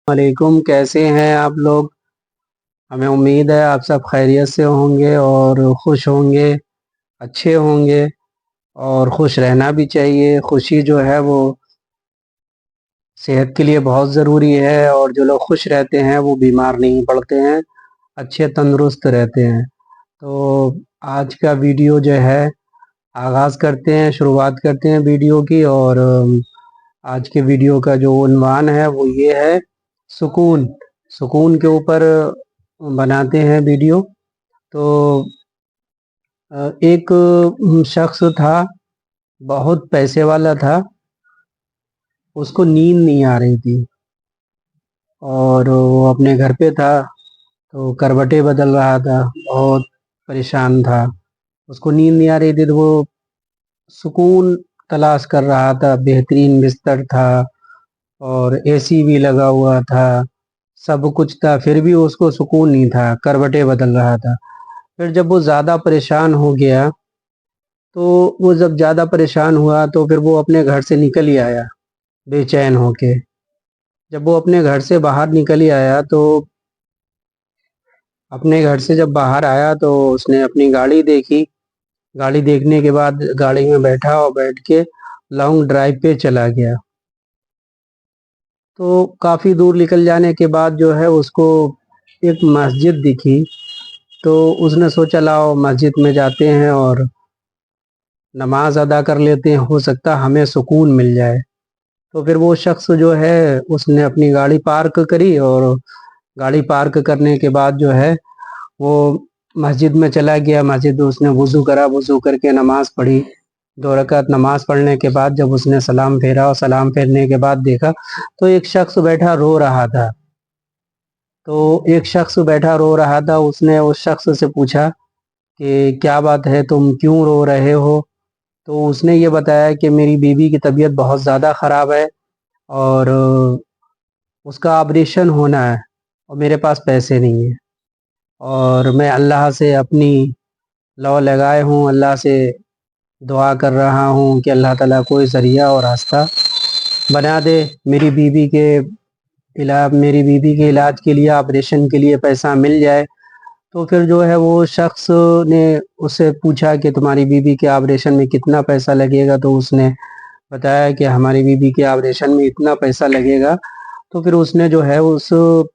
वालेकुम। कैसे हैं आप लोग? हमें उम्मीद है आप सब खैरियत से होंगे और खुश होंगे, अच्छे होंगे। और खुश रहना भी चाहिए। खुशी जो है वो सेहत के लिए बहुत ज़रूरी है, और जो लोग खुश रहते हैं वो बीमार नहीं पड़ते हैं, अच्छे तंदुरुस्त रहते हैं। तो आज का वीडियो जो है आगाज़ करते हैं, शुरुआत करते हैं वीडियो की। और आज के वीडियो का जो उन्वान है वो ये है, सुकून। सुकून के ऊपर बनाते हैं वीडियो। तो एक शख्स था, बहुत पैसे वाला था। उसको नींद नहीं आ रही थी और वो अपने घर पे था, तो करवटें बदल रहा था, बहुत परेशान था। उसको नींद नहीं आ रही थी तो वो सुकून तलाश कर रहा था। बेहतरीन बिस्तर था और एसी भी लगा हुआ था, सब कुछ था, फिर भी उसको सुकून नहीं था, करवटें बदल रहा था। फिर जब वो ज़्यादा परेशान हो गया, तो वो जब ज़्यादा परेशान हुआ तो फिर वो अपने घर से निकल ही आया, बेचैन होके। जब वो अपने घर से बाहर निकल ही आया, तो अपने घर से जब बाहर आया तो उसने अपनी गाड़ी देखी। गाड़ी देखने के बाद गाड़ी में बैठा और बैठ के लॉन्ग ड्राइव पे चला गया। तो काफ़ी दूर निकल जाने के बाद जो है उसको एक मस्जिद दिखी। तो उसने सोचा लाओ मस्जिद में जाते हैं और नमाज अदा कर लेते हैं, हो सकता हमें सुकून मिल जाए। तो फिर वो शख्स जो है उसने अपनी गाड़ी पार्क करी, और गाड़ी पार्क करने के बाद जो है वो मस्जिद में चला गया। मस्जिद में उसने वज़ू करा, वज़ू करके नमाज़ पढ़ी। 2 रकात नमाज पढ़ने के बाद जब उसने सलाम फेरा, और सलाम फेरने के बाद देखा तो एक शख्स बैठा रो रहा था। तो एक शख्स बैठा रो रहा था। उसने उस शख्स से पूछा कि क्या बात है, तुम क्यों रो रहे हो? तो उसने ये बताया कि मेरी बीवी की तबीयत बहुत ज़्यादा ख़राब है और उसका ऑपरेशन होना है, और मेरे पास पैसे नहीं हैं। और मैं अल्लाह से अपनी लौ लगाए हूँ, अल्लाह से दुआ कर रहा हूँ कि अल्लाह ताला कोई ज़रिया और रास्ता बना दे। मेरी बीवी के इलाज के लिए, ऑपरेशन के लिए पैसा मिल जाए। तो फिर जो है वो शख्स ने उससे पूछा कि तुम्हारी बीवी के ऑपरेशन में कितना पैसा लगेगा? तो उसने बताया कि हमारी बीवी के ऑपरेशन में इतना पैसा लगेगा। तो फिर उसने जो है उस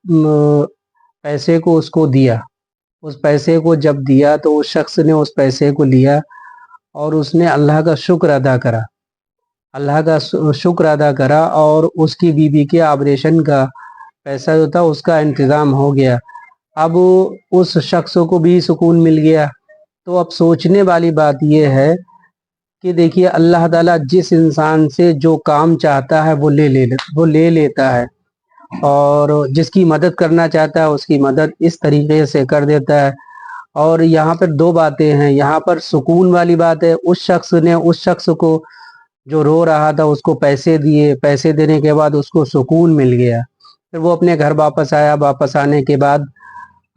पैसे को उसको दिया। उस पैसे को जब दिया तो उस शख्स ने उस पैसे को लिया और उसने अल्लाह का शुक्र अदा करा। अल्लाह का शुक्र अदा करा, और उसकी बीवी के ऑपरेशन का पैसा जो था उसका इंतज़ाम हो गया। अब उस शख्स को भी सुकून मिल गया। तो अब सोचने वाली बात यह है कि देखिए, अल्लाह ताला जिस इंसान से जो काम चाहता है वो ले लेता है, और जिसकी मदद करना चाहता है उसकी मदद इस तरीके से कर देता है। और यहाँ पर दो बातें हैं। यहाँ पर सुकून वाली बात है, उस शख्स ने उस शख्स को जो रो रहा था उसको पैसे दिए, पैसे देने के बाद उसको सुकून मिल गया। फिर वो अपने घर वापस आया, वापस आने के बाद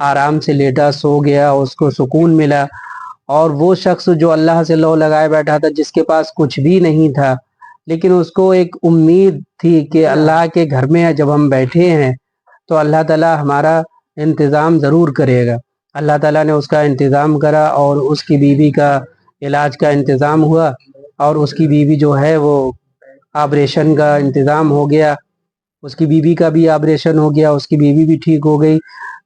आराम से लेटा, सो गया, उसको सुकून मिला। और वो शख्स जो अल्लाह से लौ लगाए बैठा था, जिसके पास कुछ भी नहीं था, लेकिन उसको एक उम्मीद थी कि अल्लाह के घर में जब हम बैठे हैं तो अल्लाह ताला हमारा इंतज़ाम ज़रूर करेगा। अल्लाह ताला ने उसका इंतज़ाम करा और उसकी बीवी का इलाज का इंतज़ाम हुआ, और उसकी बीवी जो है वो ऑपरेशन का इंतज़ाम हो गया। उसकी बीवी का भी ऑपरेशन हो गया, उसकी बीवी भी ठीक हो गई।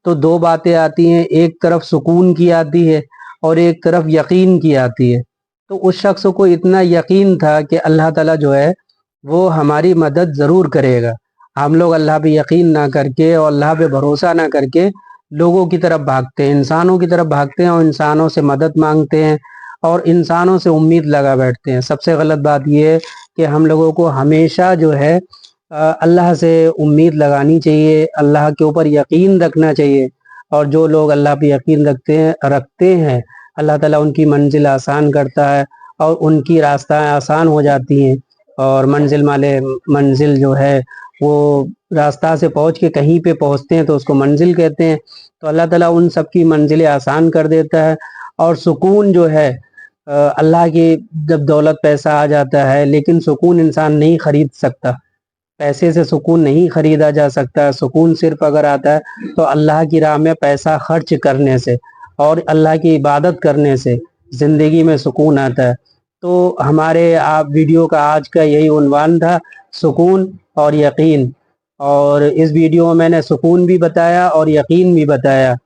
तो दो बातें आती हैं, एक तरफ सुकून की आती है और एक तरफ यकीन की आती है। तो उस शख्स को इतना यकीन था कि अल्लाह ताला जो है वो हमारी मदद ज़रूर करेगा। हम लोग अल्लाह पे यकीन ना करके और अल्लाह पे भरोसा ना करके लोगों की तरफ भागते हैं, इंसानों की तरफ भागते हैं, और इंसानों से मदद मांगते हैं और इंसानों से उम्मीद लगा बैठते हैं। सबसे गलत बात यह है कि हम लोगों को हमेशा जो है अल्लाह से उम्मीद लगानी चाहिए, अल्लाह के ऊपर यकीन रखना चाहिए। और जो लोग अल्लाह पे यकीन रखते हैं, अल्लाह ताला उनकी मंजिल आसान करता है और उनकी रास्ताएं आसान हो जाती हैं। और मंजिल जो है वो रास्ता से पहुंच के कहीं पे पहुंचते हैं तो उसको मंजिल कहते हैं। तो अल्लाह ताला उन सब की मंजिलें आसान कर देता है। और सुकून जो है अल्लाह की, जब दौलत पैसा आ जाता है, लेकिन सुकून इंसान नहीं खरीद सकता। पैसे से सुकून नहीं खरीदा जा सकता। सुकून सिर्फ अगर आता है तो अल्लाह की राह में पैसा खर्च करने से और अल्लाह की इबादत करने से ज़िंदगी में सुकून आता है। तो हमारे आप वीडियो का आज का यही उन्वान था, सुकून और यकीन। और इस वीडियो में मैंने सुकून भी बताया और यकीन भी बताया।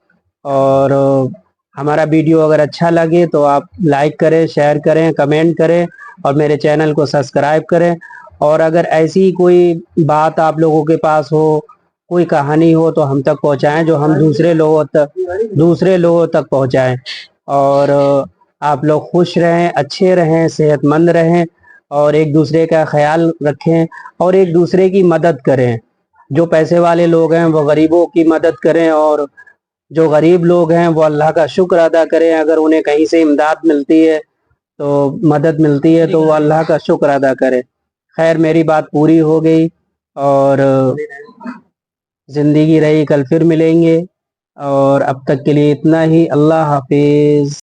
और हमारा वीडियो अगर अच्छा लगे तो आप लाइक करें, शेयर करें, कमेंट करें और मेरे चैनल को सब्सक्राइब करें। और अगर ऐसी कोई बात आप लोगों के पास हो, कोई कहानी हो तो हम तक पहुंचाएं, जो हम दूसरे लोगों तक पहुंचाएं। और आप लोग खुश रहें, अच्छे रहें, सेहतमंद रहें और एक दूसरे का ख्याल रखें और एक दूसरे की मदद करें। जो पैसे वाले लोग हैं वो गरीबों की मदद करें और जो गरीब लोग हैं वो अल्लाह का शुक्र अदा करें। अगर उन्हें कहीं से इमदाद मिलती है तो मदद मिलती है तो वो अल्लाह का शुक्र अदा करें। खैर, मेरी बात पूरी हो गई और ज़िंदगी रही, कल फिर मिलेंगे। और अब तक के लिए इतना ही। अल्लाह हाफिज़।